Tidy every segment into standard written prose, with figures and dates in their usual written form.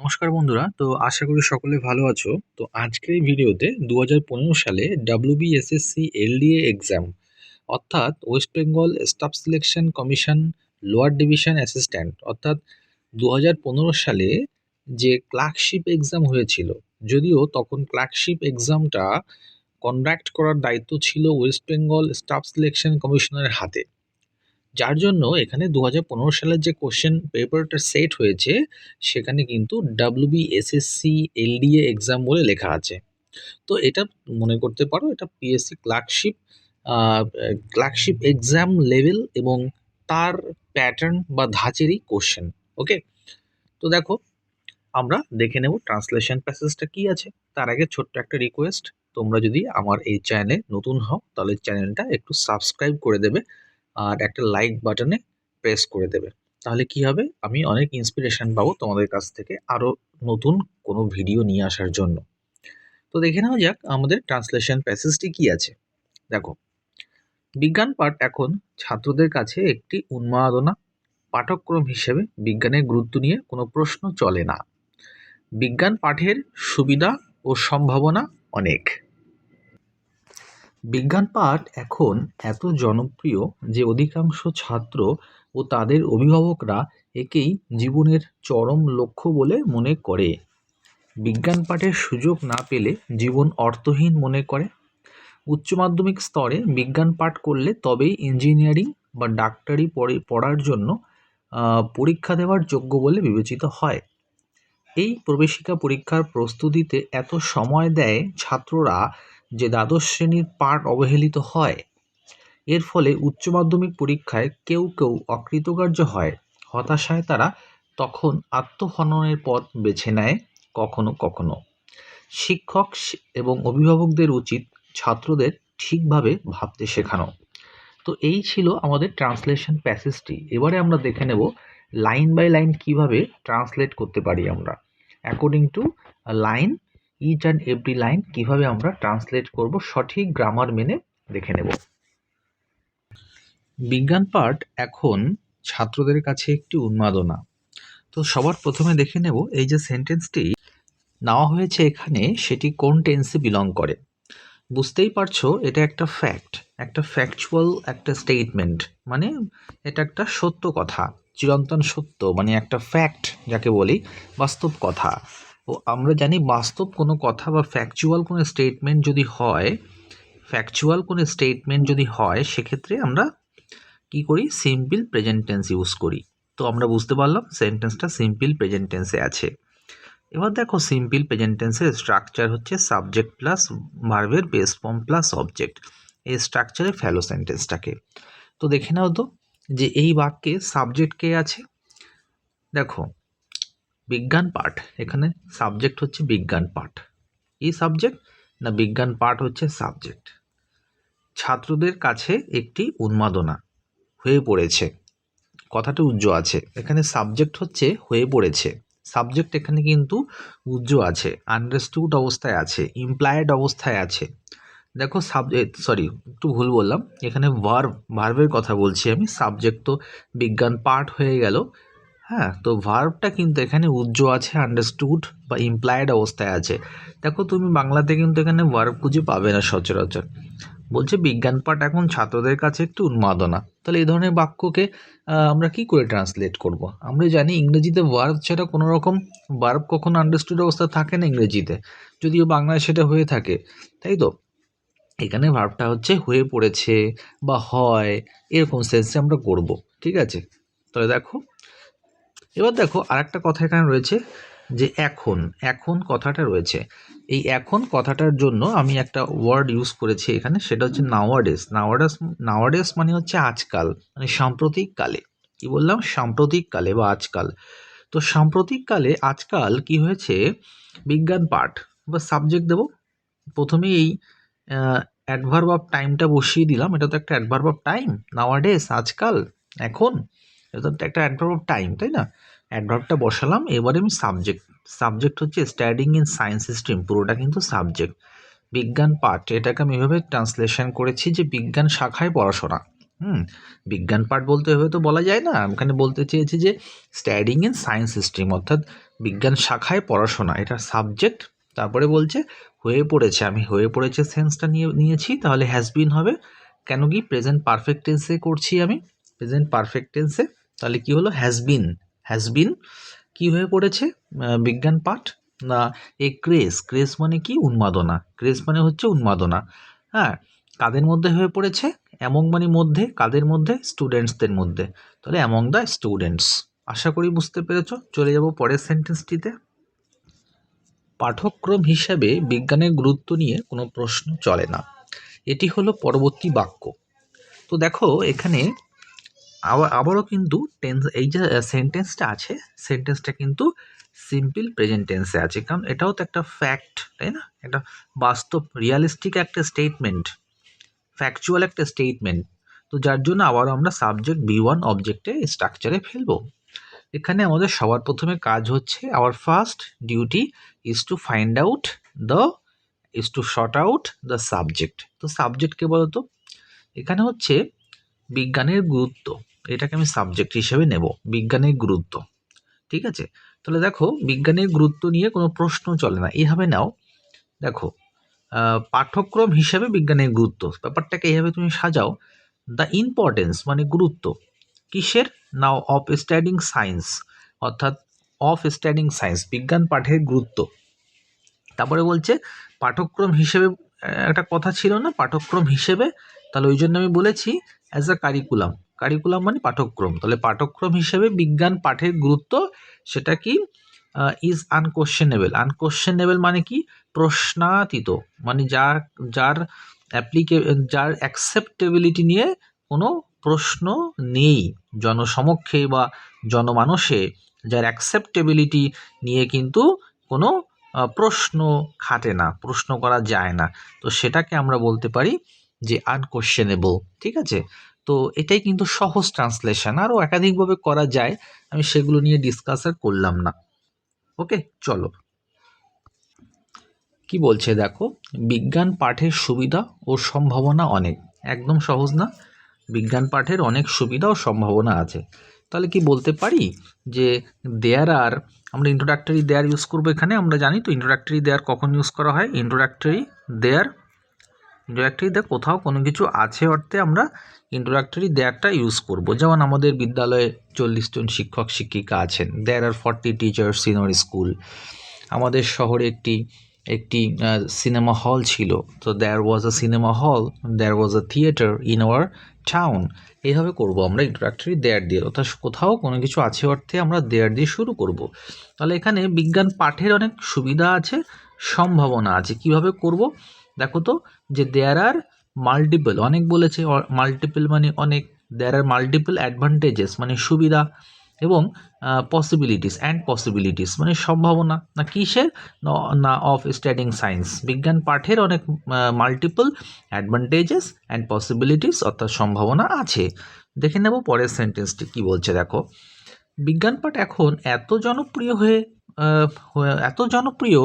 নমস্কার বন্ধুরা, তো আশা করি সকলে ভালো আছো। তো আজকের এই ভিডিওতে 2015 সালে WBSSC LDA এক্সাম অর্থাৎ West Bengal staff selection commission lower division assistant অর্থাৎ 2015 সালে যে ক্লার্কশিপ এক্সাম হয়েছিল, যদিও তখন ক্লার্কশিপ এক্সামটা কন্ডাক্ট করার দায়িত্ব ছিল ওয়েস্ট বেঙ্গল স্টাফ সিলেকশন কমিশনের হাতে, যার জন্য এখানে 2015 সালের যে কোশ্চেন পেপারটা সেট হয়েছে সেখানে কিন্তু WBSSC LDA এক্সাম বলে লেখা আছে। তো এটা মনে করতে পারো এটা পিএসসি ক্লার্কশিপ এক্সাম লেভেল এবং তার প্যাটার্ন বা ধাঁচেরই কোশ্চেন। ওকে, তো দেখো আমরা দেখে নেব ট্রান্সলেশন প্যাসেজটা কি আছে। তার আগে ছোট্ট একটা রিকোয়েস্ট, তোমরা যদি আমার এই চ্যানেলে নতুন হও তাহলে চ্যানেলটা একটু সাবস্ক্রাইব করে দেবে আর একটা লাইক বাটনে প্রেস করে দেবে। তাহলে কি হবে, আমি অনেক ইন্সপিরেশন পাবো তোমাদের কাছ থেকে আরও নতুন কোনো ভিডিও নিয়ে আসার জন্য। তো দেখে নেওয়া যাক আমাদের ট্রান্সলেশন প্যাসেজটি কি আছে। দেখো, বিজ্ঞান পাঠ এখন ছাত্রদের কাছে একটি উন্মাদনা। পাঠ্যক্রম হিসেবে বিজ্ঞানের গুরুত্ব নিয়ে কোনো প্রশ্ন চলে না। বিজ্ঞান পাঠের সুবিধা ও সম্ভাবনা অনেক। বিজ্ঞান পাঠ এখন এত জনপ্রিয় যে অধিকাংশ ছাত্র ও তাদের অভিভাবকরা একেই জীবনের চরম লক্ষ্য বলে মনে করে। বিজ্ঞান পাঠের সুযোগ না পেলে জীবন অর্থহীন মনে করে। উচ্চ মাধ্যমিক স্তরে বিজ্ঞান পাঠ করলে তবেই ইঞ্জিনিয়ারিং বা ডাক্তারি পড়ার জন্য পরীক্ষা দেওয়ার যোগ্য বলে বিবেচিত হয়। এই প্রবেশিকা পরীক্ষার প্রস্তুতিতে এত সময় দেয় ছাত্ররা যে দ্বাদশ শ্রেণীর পাঠ অবহেলিত হয়। এর ফলে উচ্চ মাধ্যমিক পরীক্ষায় কেউ কেউ অকৃতকার্য হয়। হতাশায় তারা তখন আত্মহননের পথ বেছে নেয়। কখনো কখনো শিক্ষক এবং অভিভাবকদের উচিত ছাত্রদের ঠিকভাবে ভাবতে শেখানো। তো এই ছিল আমাদের ট্রান্সলেশন প্যাসেজটি। এবারে আমরা দেখে নেব লাইন বাই লাইন কিভাবে ট্রান্সলেট করতে পারি আমরা। According to line, each and every line কিভাবে আমরা ট্রান্সলেট করব সঠিক গ্রামার মেনে দেখে নেব। বিজ্ঞান পাঠ এখন ছাত্রদের কাছে একটি উন্মাদনা। তো সবার প্রথমে দেখে নেব এই যে সেন্টেন্সটি নেওয়া হয়েছে এখানে সেটি কোন টেন্সে বিলং করে। বুঝতেই পারছো এটা একটা ফ্যাক্ট, একটা ফ্যাকচুয়াল একটা স্টেটমেন্ট, মানে এটা একটা সত্য কথা, চিরন্তন সত্য, মানে একটা ফ্যাক্ট যাকে বলি, বাস্তব কথা। ও আমরা জানি বাস্তব কোনো কথা বা ফ্যাকচুয়াল কোনো স্টেটমেন্ট যদি হয় সেক্ষেত্রে আমরা কি করি, সিম্পল প্রেজেন্ট টেন্স ইউজ করি। তো আমরা বুঝতে পারলাম সেন্টেন্সটা সিম্পল প্রেজেন্ট টেন্সে আছে। এবার দেখো সিম্পল প্রেজেন্ট টেন্সের স্ট্রাকচার হচ্ছে সাবজেক্ট প্লাস ভার্বের বেস ফর্ম প্লাস অবজেক্ট। এই স্ট্রাকচারে ফেলো সেন্টেন্সটাকে। তো দেখে নাও তো যে এই বাক্যে সাবজেক্ট কে আছে। দেখো বিজ্ঞান পাঠ, এখানে সাবজেক্ট হচ্ছে বিজ্ঞান পাঠ। এই সাবজেক্ট না বিজ্ঞান পাঠ হচ্ছে সাবজেক্ট। ছাত্রদের কাছে একটি উন্মাদনা হয়ে পড়েছে, কথাটা উজ্জ্ব আছে। এখানে সাবজেক্ট হচ্ছে হয়ে পড়েছে, সাবজেক্ট এখানে কিন্তু উজ্জ্ব আছে, আন্ডারস্টুড অবস্থায় আছে, ইমপ্লায়েড অবস্থায় আছে। দেখো একটু ভুল বললাম, এখানে ভার্বের কথা বলছি আমি, সাবজেক্ট তো বিজ্ঞান পাঠ হয়ে গেল। হ্যাঁ, তো ভার্বটা কিন্তু এখানে উজ্জ্ব আছে, আন্ডারস্টুড বা ইমপ্লায়েড অবস্থায় আছে। দেখো তুমি বাংলাতে কিন্তু এখানে ভার্ব খুঁজে পাবে না সচরাচর। বলছে বিজ্ঞান পাঠ এখন ছাত্রদের কাছে একটু উন্মাদনা। তাহলে এই ধরনের বাক্যকে আমরা কি করে ট্রান্সলেট করব। আমরা জানি ইংরেজিতে ভার্ব ছাড়া কোনো রকম ভার্ব কখনো আন্ডারস্টুড অবস্থা থাকে না ইংরেজিতে, যদিও বাংলায় সেটা হয়ে থাকে, তাই তো। এখানে ভার্বটা হচ্ছে হয়ে পড়েছে বা হয়, এরকম সেন্সে আমরা করব, ঠিক আছে। তাহলে দেখো এবার দেখো আরেকটা কথা এখানে রয়েছে যে এখন কথাটা রয়েছে। এই এখন কথাটার জন্য আমি একটা ওয়ার্ড ইউজ করেছি এখানে, সেটা হচ্ছে নাওয়াডেস মানে হচ্ছে আজকাল, মানে সাম্প্রতিক কালে। কি বললাম, সাম্প্রতিক কালে বা আজকাল। তো সাম্প্রতিক কালে আজকাল কি হয়েছে, বিজ্ঞান পাঠ বা সাবজেক্ট দেব, প্রথমেই এই অ্যাডভার্ব অফ টাইমটা বসিয়ে দিলাম। এটা তো একটা অ্যাডভার্ব অফ টাইম, নাওয়াডেস আজকাল, এখন, এটা তো একটা অ্যাডভার্ব অফ টাইম, তাই না। অ্যাডভার্বটা বসালাম, এবারে আমি সাবজেক্ট হচ্ছে স্টাডিং ইন সায়েন্স স্ট্রিম, পুরোটা কিন্তু সাবজেক্ট। বিজ্ঞান পাঠ এটাকে আমি এভাবে ট্রান্সলেশন করেছি যে বিজ্ঞান শাখায় পড়াশোনা। বিজ্ঞান পাঠ বলতে এভাবে তো বলা যায় না, ওখানে বলতে চেয়েছি যে স্টাডিং ইন সায়েন্স স্ট্রিম, অর্থাৎ বিজ্ঞান শাখায় পড়াশোনা, এটা সাবজেক্ট। তারপরে বলছে হয়ে পড়েছে, আমি হয়ে পড়েছে সেন্সটা নিয়েছি, তাহলে হ্যাজ বিন হবে। কেন কি প্রেজেন্ট পারফেক্ট টেন্সে করছি আমি, প্রেজেন্ট পারফেক্ট টেন্সে, তাহলে কি হলো হ্যাজ বিন কি হয়ে পড়েছে বিজ্ঞান পাঠ না এ ক্রেজ মানে কি উন্মাদনা, ক্রেজ মানে হচ্ছে উন্মাদনা। হ্যাঁ, কাদের মধ্যে হয়ে পড়েছে, অ্যামং মানে মধ্যে, কাদের মধ্যে, স্টুডেন্টসদের মধ্যে, তাহলে অ্যামং দ্য স্টুডেন্টস। আশা করি বুঝতে পেরেছ। চলে যাব পরের সেন্টেন্সটিতে। পাঠ্যক্রম হিসাবে বিজ্ঞানের গুরুত্ব নিয়ে কোনো প্রশ্ন চলে না, এটি হলো পরবর্তী বাক্য। তো দেখো এখানে আবারও কিন্তু এই যে সেন্টেন্সটা আছে, সেন্টেন্সটা কিন্তু সিম্পল প্রেজেন্ট টেন্সে আছে, কারণ এটাও তো একটা ফ্যাক্ট, তাই না? এটা বাস্তব রিয়ালিস্টিক একটা স্টেটমেন্ট, ফ্যাকচুয়াল একটা স্টেটমেন্ট। তো যার জন্য আবারও আমরা সাবজেক্ট B1 অবজেক্টে স্ট্রাকচারে ফেলবো। এখানে আমাদের সবার প্রথমে কাজ হচ্ছে, our first duty is to sort out the subject. তো সাবজেক্টকে বলো তো, এখানে হচ্ছে বিজ্ঞানের গুরুত্ব, এটাকে আমি সাবজেক্ট হিসেবে নেব, বিজ্ঞানের গুরুত্ব। ঠিক আছে, তাহলে দেখো বিজ্ঞানের গুরুত্ব নিয়ে কোনো প্রশ্ন চলে না, এইভাবে নাও। দেখো পাঠ্যক্রম হিসেবে বিজ্ঞানের গুরুত্ব, ব্যাপারটাকে এইভাবে তুমি সাজাও। দ্য ইম্পর্টেন্স মানে গুরুত্ব কিসের, নাও অফ স্টাডিং সায়েন্স, অর্থাৎ অফ স্টাডিং সায়েন্স, বিজ্ঞান পাঠের গুরুত্ব। তারপরে বলছে পাঠ্যক্রম হিসেবে, একটা কথা ছিল না পাঠ্যক্রম হিসেবে, তাহলে ওই জন্য আমি বলেছি অ্যাজ আ কারিকুলাম মানে পাঠ্যক্রম, তাহলে পাঠ্যক্রম হিসেবে বিজ্ঞান পাঠের গুরুত্ব সেটা কি ইজ আনকোশ্চেনেবল মানে কি প্রশ্নাতীত, মানে যার যার অ্যাকসেপ্টেবিলিটি নিয়ে কোনো প্রশ্ন নেই, জনসমক্ষে বা জনমানসে যার অ্যাকসেপ্টেবিলিটি নিয়ে কিন্তু কোনো প্রশ্ন খাটে না, প্রশ্ন করা যায় না, তো সেটাকে আমরা বলতে পারি যে আনকোশ্চেনেবল। ঠিক আছে, তো এটাই কিন্তু সহজ ট্রান্সলেশন, আরও একাধিকভাবে করা যায়, আমি সেগুলো নিয়ে ডিসকাস আর করলাম না। ওকে, চলো কি বলছে দেখো, বিজ্ঞান পাঠের সুবিধা ও সম্ভাবনা অনেক, একদম সহজ না, বিজ্ঞান পাঠের অনেক সুবিধা ও সম্ভাবনা আছে। তাহলে কি বলতে পারি যে আমরা ইন্ট্রোডাক্টরি দেয়ার ইউজ করবো এখানে, আমরা জানি তো ইন্ট্রোডাক্টরি দেয়ার কখন ইউজ করা হয়, ইন্ট্রোডাক্টরি দেয়ার কোথাও কোনো কিছু আছে অর্থে আমরা ইন্ট্রোডাক্টরি দেয়ারটা ইউজ করব। যেমন আমাদের বিদ্যালয়ে 40 জন শিক্ষক শিক্ষিকা আছেন, দেয়ার আর 40 টিচার্স ইন আওয়ার স্কুল। আমাদের শহরে একটি সিনেমা হল ছিল, তো দেয়ার was a cinema hall, there was a theatre in our town. এইভাবে করব আমরা ইন্ট্রোডাক্টরি দেয়ার দিয়ে, অর্থাৎ কোথাও কোনো কিছু আছে অর্থে আমরা দেয়ার দিয়ে শুরু করব। তাহলে এখানে বিজ্ঞান পাঠের অনেক সুবিধা আছে, সম্ভাবনা আছে। কিভাবে করব দেখো তো, যে দেয়ার আর মাল্টিপল, অনেক বলেছে, মাল্টিপল মানে অনেক, দেয়ার আর মাল্টিপল অ্যাডভান্টেজেস মানে সুবিধা, এবং পসিবিলিটিস মানে সম্ভাবনা, না কিসের, না অফ স্টাডিং সায়েন্স, বিজ্ঞান পাঠের অনেক মাল্টিপল অ্যাডভান্টেজেস অ্যান্ড পসিবিলিটিস অর্থাৎ সম্ভাবনা আছে। দেখে নেব পরের সেন্টেন্সটি কি বলছে দেখো, বিজ্ঞান পাঠ এখন এত জনপ্রিয়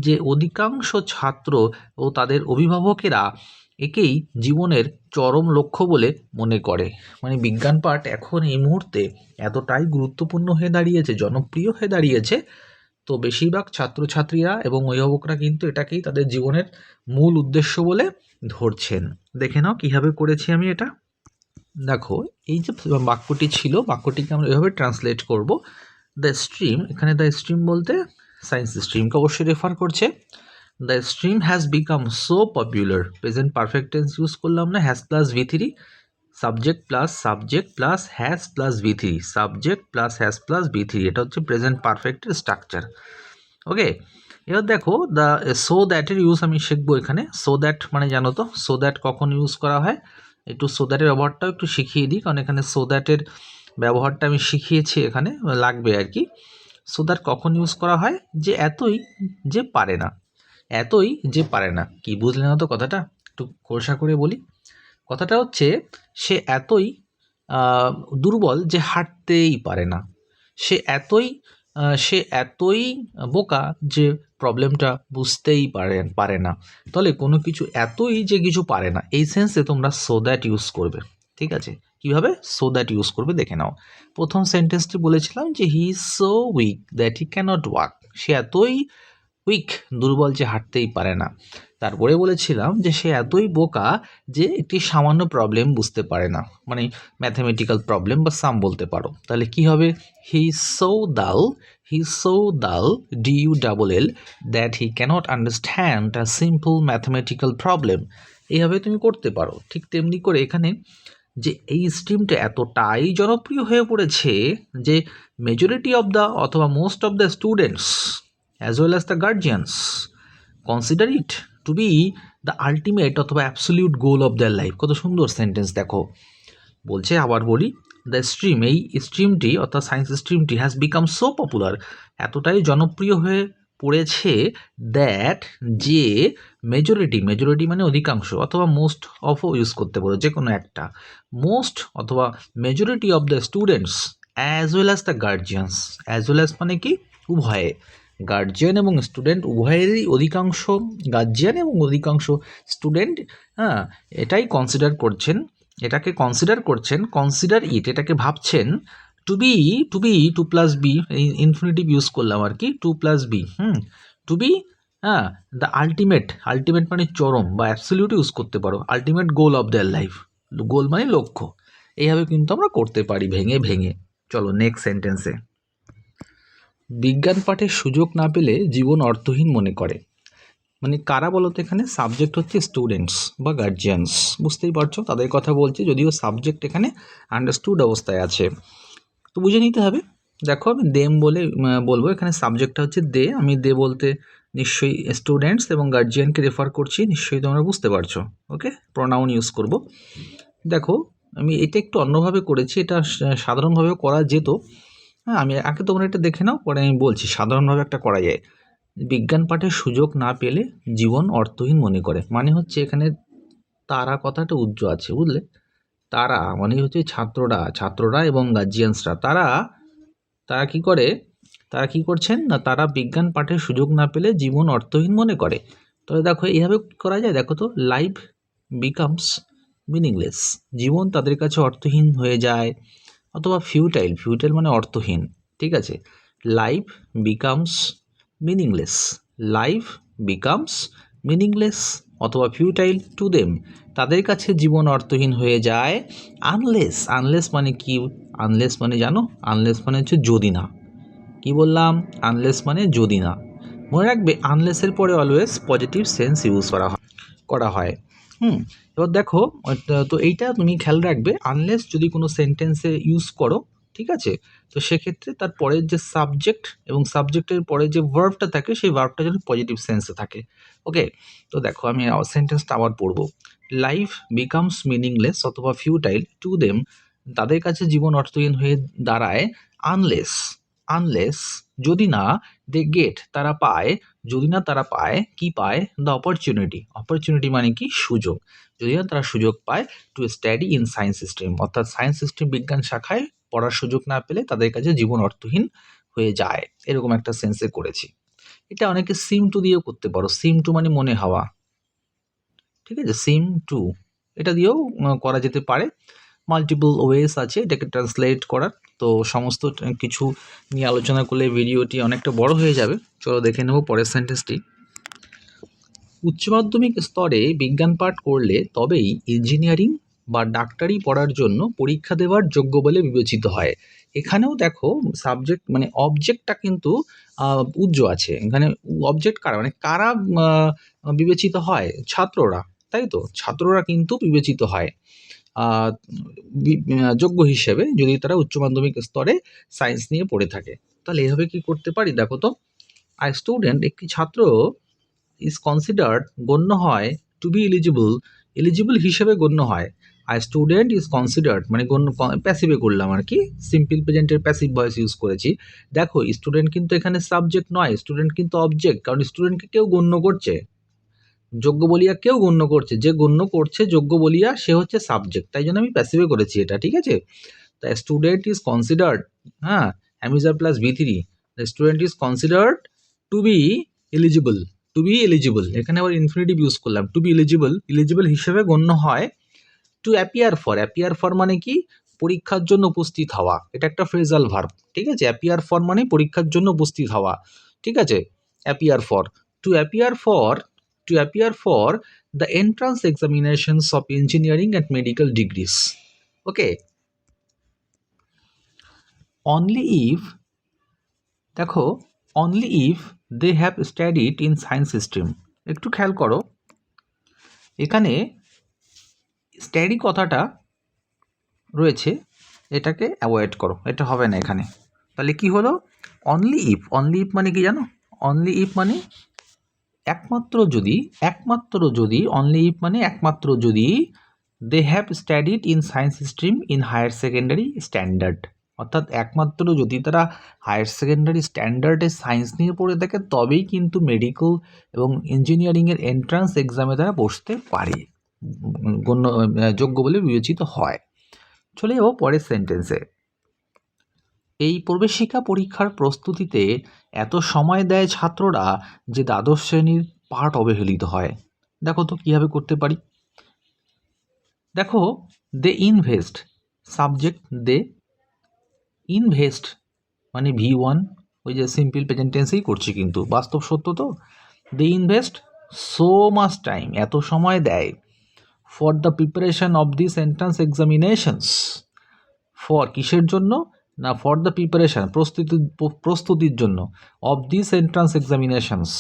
যে অধিকাংশ ছাত্র ও তাদের অভিভাবকেরা একেই জীবনের চরম লক্ষ্য বলে মনে করে। মানে বিজ্ঞান পাঠ এখন এই মুহূর্তে এতটাই গুরুত্বপূর্ণ হয়ে দাঁড়িয়েছে, জনপ্রিয় হয়ে দাঁড়িয়েছে, তো বেশিরভাগ ছাত্রছাত্রীরা এবং অভিভাবকরা কিন্তু এটাকেই তাদের জীবনের মূল উদ্দেশ্য বলে ধরছেন। দেখে নাও কীভাবে করেছি আমি এটা। দেখো এই যে বাক্যটি ছিল, বাক্যটিকে আমরা এভাবে ট্রান্সলেট করব, দ্য স্ট্রিম, এখানে দ্য স্ট্রিম বলতে সায়েন্স স্ট্রিমকে অবশ্যই রেফার করছে। The stream has become so popular, present perfect tense use করলাম না, has plus V3, subject plus has plus V3, subject plus has plus V3, এটা হচ্ছে প্রেজেন্ট পারফেক্টের স্ট্রাকচার। ওকে, এবার দেখো দ্য সো দ্যাটের ইউজ আমি শিখবো এখানে। সো দ্যাট মানে জানো তো, সো দ্যাট কখন ইউজ করা হয়, একটু সো দ্যাটের ব্যবহারটাও একটু শিখিয়ে দিই, কারণ এখানে সো দ্যাটের ব্যবহারটা আমি শিখিয়েছি, এখানে লাগবে আর কি। সো দ্যাট কখন ইউজ করা হয়, যে এতই যে পারে না, কি বুঝলে না তো কথাটা, একটু খোলসা করে বলি। কথাটা হচ্ছে সে এতই দুর্বল যে হাঁটতেই পারে না, সে এতই বোকা যে প্রবলেমটা বুঝতেই পারে না। তাহলে কোনো কিছু এতই যে কিছু পারে না, এই সেন্সে তোমরা সো দ্যাট ইউজ করবে। ঠিক আছে, কীভাবে? সো দ্যাট ইউজ করবে, দেখে নাও। প্রথম সেন্টেন্সটি বলেছিলাম যে he is so weak that he cannot walk, সে এতই উইক, দুর্বল, যে হাঁটতেই পারে না। তারপরে বলেছিলাম যে সে এতই বোকা যে একটি সামান্য প্রবলেম বুঝতে পারে না, মানে ম্যাথামেটিক্যাল প্রবলেম বা সাম বলতে পারো। তাহলে কি হবে? হি is so dull, he is so dull, DULL, that he cannot understand a simple mathematical problem. এইভাবে তুমি করতে পারো। ঠিক তেমনি করে এখানে যে এই স্ট্রিমটা এতটাই জনপ্রিয় হয়ে পড়েছে যে মেজরিটি অফ দ্য অথবা most of the students as well as the guardians consider it to be the ultimate অথবা absolute goal of their life। কত সুন্দর সেন্টেন্স দেখো। বলছে, আবার বলি, দ্য স্ট্রিম, এই স্ট্রিমটি অর্থাৎ সায়েন্স স্ট্রিমটি হ্যাজ বিকাম সো পপুলার, এতটাই জনপ্রিয় হয়ে পড়েছে দ্যাট, যে মেজরিটি মানে অধিকাংশ, অথবা মোস্ট অফও ইউজ করতে পারো, যে কোনো একটা, মোস্ট অথবা majority of the students as well as the guardians. As well as মানে কি? উভয়ে, গার্জিয়ান এবং স্টুডেন্ট উভয়েরই, অধিকাংশ গার্জিয়ান এবং অধিকাংশ স্টুডেন্ট, হ্যাঁ, এটাই কনসিডার করছেন, এটাকে কনসিডার করছেন, কনসিডার ইট, এটাকে ভাবছেন, to be, to plus be, infinitive use করলাম আর কি, to plus be, to be, হ্যাঁ, দ্য আলটিমেট মানে চরম, বা অ্যাবসলিউট ইউজ করতে পারো, ultimate goal of their life, goal মানে লক্ষ্য। এইভাবে কিন্তু আমরা করতে পারি ভেঙে ভেঙে। চলো নেক্সট সেন্টেন্সে। বিজ্ঞান পাঠের সুযোগ না পেলে জীবন অর্থহীন মনে করে, মানে কারা বলতো? এখানে সাবজেক্ট হচ্ছে স্টুডেন্টস বা গার্জিয়ানস, বুঝতেই পারছো তাদের কথা বলছে, যদিও সাবজেক্ট এখানে আন্ডারস্টুড অবস্থায় আছে, তো বুঝে নিতে হবে। দেখো আমি দেম বলে বলবো, এখানে সাবজেক্টটা হচ্ছে দে, আমি দে বলতে নিশ্চয়ই স্টুডেন্টস এবং গার্জিয়ানকে রেফার করছি, নিশ্চয়ই তোমরা বুঝতে পারছো। ওকে, প্রোনাউন ইউজ করব। দেখো আমি এটা একটু অন্যভাবে করেছি, এটা সাধারণভাবে করা যেত, হ্যাঁ, আমি আগে তোমরা এটা দেখে নাও, পরে আমি বলছি সাধারণভাবে একটা করা যায়। বিজ্ঞান পাঠের সুযোগ না পেলে জীবন অর্থহীন মনে করে, মানে হচ্ছে এখানে তারা কথাটা উজ্জ্ব আছে, বুঝলে? তারা মানে হচ্ছে ছাত্ররা এবং গার্জিয়ানসরা, তারা কি করে, তারা কি করছেন না, তারা বিজ্ঞান পাঠের সুযোগ না পেলে জীবন অর্থহীন মনে করে। তাহলে দেখো এইভাবে করা যায়, দেখো তো, লাইফ বিকামস মিনিংলেস, জীবন তাদের কাছে অর্থহীন হয়ে যায়, অথবা ফিউটাইল মানে অর্থহীন, ঠিক আছে? Life becomes meaningless, life becomes meaningless অথবা ফিউটাইল টু দেম, তাদের কাছে জীবন অর্থহীন হয়ে যায়, আনলেস মানে কি? আনলেস মানে জানো? আনলেস মানে হচ্ছে যদি না। কি বললাম? আনলেস মানে যদি না। মনে রাখবে আনলেসের পরে অলওয়েজ পজিটিভ সেন্স ইউজ করা হয়। এবার দেখো, তো এইটা তুমি খেয়াল রাখবে, আনলেস যদি কোনো সেন্টেন্সে ইউজ করো, ঠিক আছে, তো সেক্ষেত্রে তার পরের যে সাবজেক্ট এবং সাবজেক্টের পরে যে ভার্বটা থাকে, সেই ভার্বটা যেন পজিটিভ সেন্সে থাকে। ওকে, তো দেখো আমি সেন্টেন্সটা আবার পড়বো। লাইফ বিকামস মিনিংলেস অথবা ফিউটাইল টু দেম, তাদের কাছে জীবন অর্থহীন হয়ে দাঁড়ায়, আনলেস যদি না দে গেট, তারা পায়, যদি না তারা পায়, কি পায়? দ্য অপরচুনিটি মানে কি? সুযোগ। যদি না তারা সুযোগ পায় to study in science stream, অর্থাৎ সায়েন্স স্ট্রিম বিজ্ঞান শাখায় পড়ার সুযোগ না পেলে তাদের কাছে জীবন অর্থহীন হয়ে যায়, এরকম একটা সেন্সে করেছি। এটা অনেকে সিম টু দিয়েও করতে পারো, সিম টু মানে মনে হওয়া, ঠিক আছে, সিম টু, এটা দিয়েও করা যেতে পারে। মাল্টিপল ওয়েস আছে এটাকে ট্রান্সলেট করার, তো সমস্ত কিছু নিয়ে আলোচনা করলে ভিডিওটি অনেকটা বড় হয়ে যাবে। চলো দেখে নেব পরের সেন্টেন্সটি। উচ্চ মাধ্যমিক স্তরে বিজ্ঞান পাঠ করলে তবেই ইঞ্জিনিয়ারিং বা ডাক্তারি পড়ার জন্য পরীক্ষা দেওয়ার যোগ্য বলে বিবেচিত হয়। এখানেও দেখো সাবজেক্ট মানে অবজেক্টটা কিন্তু উজ্জ্ব আছে। এখানে অবজেক্ট কারা, মানে কারা বিবেচিত হয়? ছাত্ররা, তাই তো, ছাত্ররা কিন্তু বিবেচিত হয় যোগ্য হিসেবে, যদি তারা উচ্চ মাধ্যমিক স্তরে সায়েন্স নিয়ে পড়ে থাকে। তাহলে এভাবে কি করতে পারি? দেখো তো, আই স্টুডেন্ট, একটি ছাত্র, ইজ কনসিডার্ড, গণ্য হয়, টু বি এলিজিবল হিসেবে গণ্য হয়। আই স্টুডেন্ট ইজ কনসিডার্ড মানে গণ্য, প্যাসিভে করলাম আর কি, সিম্পল প্রেজেন্টের প্যাসিভ ভয়েস ইউজ করেছি। দেখো স্টুডেন্ট কিন্তু এখানে সাবজেক্ট নয়, স্টুডেন্ট কিন্তু অবজেক্ট, কারণ স্টুডেন্টকে কেউ গণ্য করছে, যোগ্য বলিয়া কেউ গণ্য করছে, যে গণ্য করছে যোগ্য বলিয়া সে হচ্ছে সাবজেক্ট, তাই জন্য আমি প্যাসিভে করেছি এটা, ঠিক আছে? দ্য স্টুডেন্ট ইজ কনসিডার্ড, হ্যাঁ, am is are plus V3, the student is considered two be eligible, এখানে আবার ইনফিনিটিভ ইউজ করলাম, টু বি এলিজিবল হিসেবে গণ্য হয়, টু অ্যাপিয়ার ফর মানে কি, পরীক্ষার জন্য উপস্থিত হওয়া, এটা একটা ফ্রেজাল ভার্ব, ঠিক আছে। অ্যাপিয়ার ফর মানে পরীক্ষার জন্য উপস্থিত হওয়া, ঠিক আছে। Appear for, to appear for, to appear for the entrance examinations of engineering and medical degrees. Okay, only if, দেখো only if they have studied in science stream. একটু খেয়াল করো, এখানে স্টাডি কথাটা রয়েছে, এটাকে অ্যাভয়েড করো, এটা হবে না এখানে। তাহলে কি হলো, অনলি ইফ, অনলি ইফ মানে কি জানো, অনলি ইফ মানে একমাত্র যদি, একমাত্র যদি, অনলি ইফ মানে একমাত্র যদি, they have studied in science stream in higher secondary standard, অর্থাৎ একমাত্র যদি তারা হায়ার সেকেন্ডারি স্ট্যান্ডার্ডে সায়েন্স নিয়ে পড়ে থাকে, তবেই কিন্তু মেডিকেল এবং ইঞ্জিনিয়ারিংয়ের এন্ট্রান্স এক্সামে তারা বসতে পারে, গণ্য যোগ্য বলে বিবেচিত হয়। চলে যাবো পরের সেন্টেন্সে। এই প্রবেশিকা পরীক্ষার প্রস্তুতিতে এত সময় দেয় ছাত্ররা যে দ্বাদশ শ্রেণীর পাঠ অবহেলিত হয়। দেখো তো কীভাবে করতে পারি। দেখো, দে ইনভেস্ট, সাবজেক্ট দে, ইনভেস্ট মানে V1, ওই যে সিম্পল প্রেজেন্ট টেন্সেই করছি কিন্তু বাস্তব সত্য তো। দে ইনভেস্ট সো মাচ টাইম, এত সময় দেয়, for the preparation of this entrance examinations, for কিসের জন্য না, ফর দ্য প্রিপারেশান প্রস্তুতির জন্য, অফ দিস এন্ট্রান্স এক্সামিনেশনস,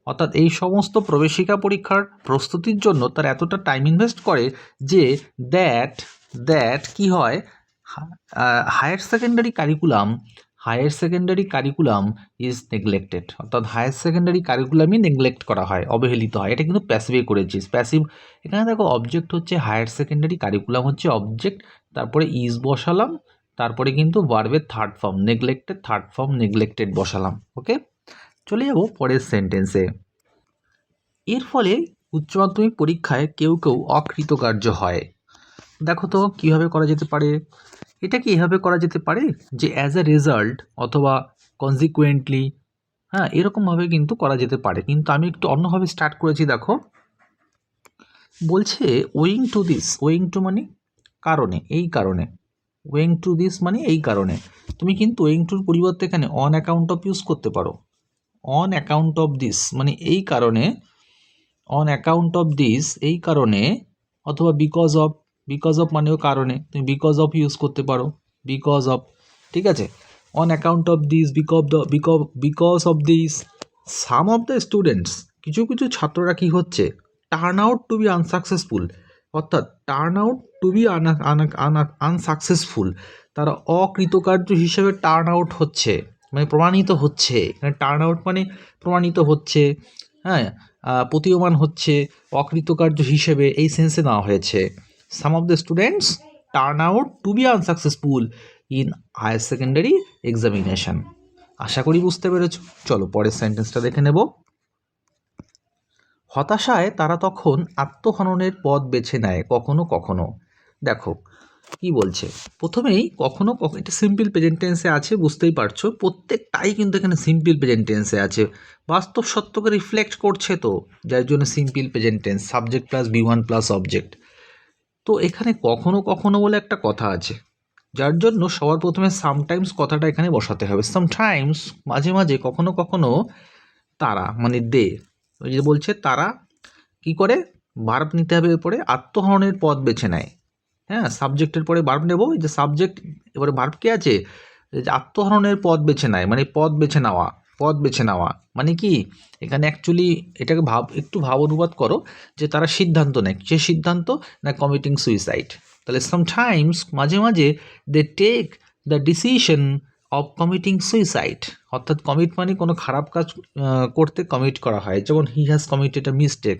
অর্থাৎ এই সমস্ত প্রবেশিকা পরীক্ষার প্রস্তুতির জন্য তারা এতটা টাইম ইনভেস্ট করে যে দ্যাট কি হয়, higher secondary curriculum is neglected, অর্থাৎ হায়ার সেকেন্ডারি কারিকুলামই নেগলেক্ট করা হয়, অবহেলিত হয়। এটা কিন্তু প্যাসিভে করেছিস, প্যাসিভ। এখানে দেখো অবজেক্ট হচ্ছে হায়ার সেকেন্ডারি কারিকুলাম হচ্ছে অবজেক্ট, তারপরে ইজ বসালাম, তারপরে কিন্তু ভার্বের থার্ড ফর্ম নেগলেক্টেড বসালাম। ওকে, চলে যাব পরের সেন্টেন্সে। এর ফলে উচ্চ মাধ্যমিক পরীক্ষায় কেউ কেউ অকৃতকার্য হয়। দেখো তো কীভাবে করা যেতে পারে। এটা কি এভাবে করা যেতে পারে যে অ্যাজ এ রেজাল্ট অথবা কনজিকুয়েন্টলি, হ্যাঁ এরকমভাবে কিন্তু করা যেতে পারে, কিন্তু আমি একটু অন্যভাবে স্টার্ট করেছি। দেখো বলছে owing to this, owing to মানে কারণে, এই কারণে, ওয়িং টু দিস মানে এই কারণে। তুমি কিন্তু ওয়িং টুর পরিবর্তে এখানে অন অ্যাকাউন্ট অফ ইউজ করতে পারো। অন অ্যাকাউন্ট অফ দিস মানে এই কারণে, অন অ্যাকাউন্ট অফ দিস এই কারণে, অথবা বিকজ অফ মানেও কারণে, তুমি বিকজ অফ ইউজ করতে পারো, বিকজ অফ, ঠিক আছে। On account of this, because of this some of the students, কিছু কিছু ছাত্ররা কি হচ্ছে, turn out to be unsuccessful, অর্থাৎ turn out to be unsuccessful, তারা অকৃতকার্য হিসেবে টার্ন আউট হচ্ছে, মানে প্রমাণিত হচ্ছে। টার্ন আউট মানে প্রমাণিত হচ্ছে, হ্যাঁ প্রতীয়মান হচ্ছে অকৃতকার্য হিসেবে, এই সেন্সে নেওয়া হয়েছে। Some of the students turn out to be unsuccessful in higher secondary examination. আশা করি বুঝতে পেরেছ। চলো পরের সেন্টেন্সটা দেখে নেব। হতাশায় তারা তখন আত্মহননের পথ বেছে নেয় কখনো কখনো। দেখো কি বলছে, প্রথমেই কখনো কখনো, এটা সিম্পল প্রেজেন্ট টেন্সে আছে, বুঝতেই পারছো প্রত্যেকটাই কিন্তু এখানে সিম্পল প্রেজেন্ট টেন্সে আছে, বাস্তব সত্যকে রিফ্লেক্ট করছে তো, যার জন্য simple present tense, subject plus V1 plus object. তো এখানে কখনো কখনো বলে একটা কথা আছে, যার জন্য সবার প্রথমে সামটাইমস কথাটা এখানে বসাতে হবে। সামটাইমস মাঝে মাঝে, কখনো কখনো তারা মানে দে, ওই যে বলছে তারা কি করে, ভার্ব নিতে হবে, এরপরে আত্মহননের পথ বেছে নেয়। হ্যাঁ সাবজেক্টের পরে ভার্ব নেব, এই যে সাবজেক্ট, এবারে ভার্ব কি আছে, যে আত্মহননের পথ বেছে নেয় মানে পথ বেছে নেওয়া মানে কি, এখানে অ্যাকচুয়ালি এটাকে একটু ভাব অনুবাদ করো, যে তারা সিদ্ধান্ত নেয়, সে সিদ্ধান্ত না কমিটিং সুইসাইড। তাহলে সামটাইমস মাঝে মাঝে they take the decision of committing suicide, অর্থাৎ কমিট মানে কোনো খারাপ কাজ করতে কমিট করা হয়, যেমন he has committed a mistake,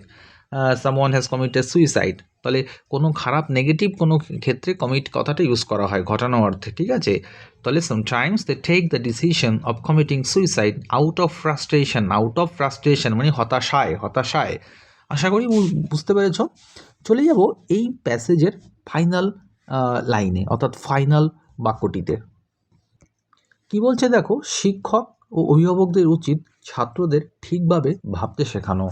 someone has committed suicide. তাহলে কোনো খারাপ নেগেটিভ কোনো ক্ষেত্রে কমিট কথাটা ইউজ করা হয় ঘটানো অর্থে, ঠিক আছে। তাহলে sometimes they take the decision of committing suicide out of frustration মানে হতাশায়। আশা করি বুঝতে পেরেছ। চলে যাব এই প্যাসেজের ফাইনাল লাইনে, অর্থাৎ ফাইনাল বাক্যটিতে। কি বলছে দেখো, শিক্ষক ও অভিভাবকদের উচিত ছাত্রদের ঠিকভাবে ভাবতে শেখানো।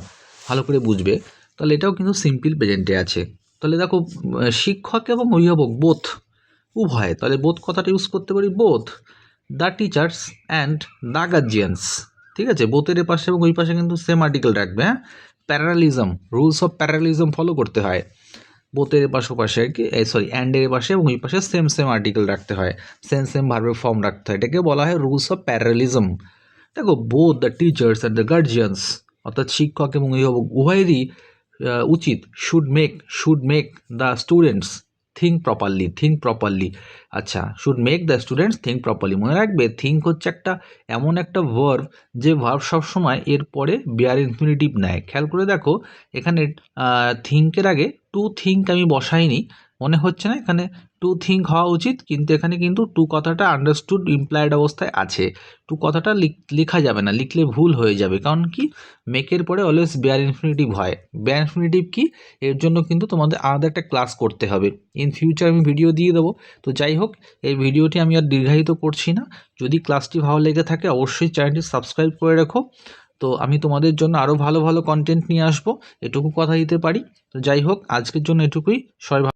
ভালো করে বুঝবে, তাহলে এটাও কিন্তু সিম্পল প্রেজেন্টে আছে। তাহলে দেখো শিক্ষক এবং অভিভাবক বোথ উভয়, তাহলে বোথ কথাটা ইউজ করতে পারি, both the teachers and the guardians. ঠিক আছে, বোথের পাশে এবং ওই পাশে কিন্তু সেম আর্টিকেল রাখবে। হ্যাঁ, parallelism, rules of parallelism follow করতে হয়। বোথের পাশে আর কি, সরি অ্যান্ডের পাশে এবং ওই পাশে সেম সেম আর্টিকেল রাখতে হয়, সেম সেম ভার্বের ফর্ম রাখতে হয়, এটাকে বলা হয় রুলস অফ প্যারালিজম। দেখো both the teachers and the guardians, অর্থাৎ শিক্ষক এবং অভিভাবক উভয়েরই উচিত should make the students think properly. আচ্ছা, should make the students think properly, মনে রাখবে থিঙ্ক হচ্ছে একটা এমন একটা ভার্ব যে ভার্ব সবসময় এরপরে বেয়ার ইনফিনিটিভ নেয়। খেয়াল করে দেখো এখানে থিঙ্কের আগে টু থিঙ্ক আমি বসাইনি, মনে হচ্ছে না এখানে টু থিঙ্ক হওয়া উচিত, কিন্তু এখানে কিন্তু টু কথাটা আন্ডারস্টুড ইমপ্লয়েড অবস্থায় আছে। টু কথাটা লেখা যাবে না, লিখলে ভুল হয়ে যাবে, কারণ কি মেকের পরে অলওয়েজ বেয়ার ইনফিনিটিভ হয়। বেয়ার ইনফিনিটিভ কি, এর জন্য কিন্তু তোমাদের আলাদা একটা ক্লাস করতে হবে, ইন ফিউচার আমি ভিডিও দিয়ে দেবো। তো যাই হোক, এই ভিডিওটি আমি আর দীর্ঘায়িত করছি না। যদি ক্লাসটি ভালো লেগে থাকে অবশ্যই চ্যানেলটি সাবস্ক্রাইব করে রাখো। তো আমি তোমাদের জন্য আরও ভালো ভালো কন্টেন্ট নিয়ে আসবো, এটুকু কথা দিতে পারি। তো যাই হোক, আজকের জন্য এটুকুই। সবাই